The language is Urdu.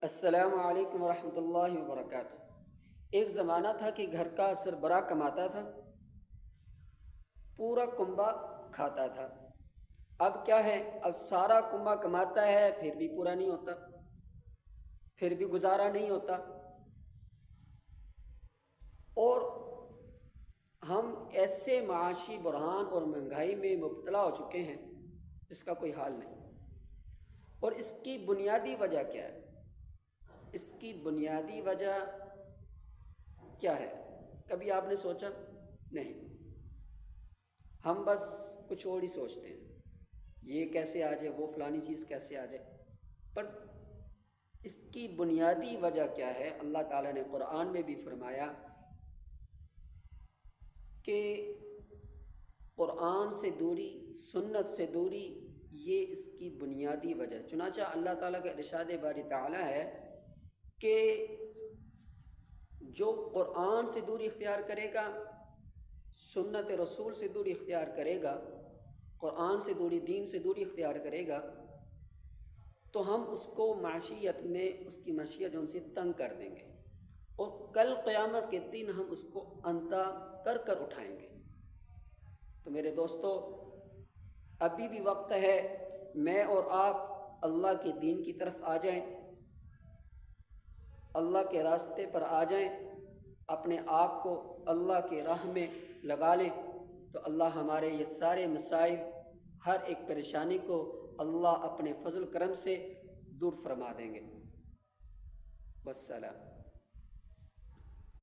السلام علیکم ورحمۃ اللہ وبرکاتہ۔ ایک زمانہ تھا کہ گھر کا سربراہ کماتا تھا، پورا کنبہ کھاتا تھا۔ اب کیا ہے، اب سارا کنبہ کماتا ہے پھر بھی پورا نہیں ہوتا، پھر بھی گزارا نہیں ہوتا، اور ہم ایسے معاشی بحران اور مہنگائی میں مبتلا ہو چکے ہیں جس کا کوئی حال نہیں۔ اور اس کی بنیادی وجہ کیا ہے؟ اس کی بنیادی وجہ کیا ہے؟ کبھی آپ نے سوچا؟ نہیں، ہم بس کچھ اور ہی سوچتے ہیں، یہ کیسے آ جائے، وہ فلانی چیز کیسے آ جائے۔ پر اس کی بنیادی وجہ کیا ہے؟ اللہ تعالیٰ نے قرآن میں بھی فرمایا کہ قرآن سے دوری، سنت سے دوری، یہ اس کی بنیادی وجہ۔ چنانچہ اللہ تعالیٰ کا ارشاد باری تعالیٰ ہے کہ جو قرآن سے دوری اختیار کرے گا، سنت رسول سے دوری اختیار کرے گا، قرآن سے دوری، دین سے دوری اختیار کرے گا، تو ہم اس کو معاشیت میں، اس کی معیشت جو ان سے تنگ کر دیں گے، اور کل قیامت کے دن ہم اس کو اندھا کر کر اٹھائیں گے۔ تو میرے دوستو، ابھی بھی وقت ہے، میں اور آپ اللہ کے دین کی طرف آ جائیں، اللہ کے راستے پر آ جائیں، اپنے آپ کو اللہ کے راہ میں لگا لیں، تو اللہ ہمارے یہ سارے مسائل، ہر ایک پریشانی کو اللہ اپنے فضل کرم سے دور فرما دیں گے۔ والسلام۔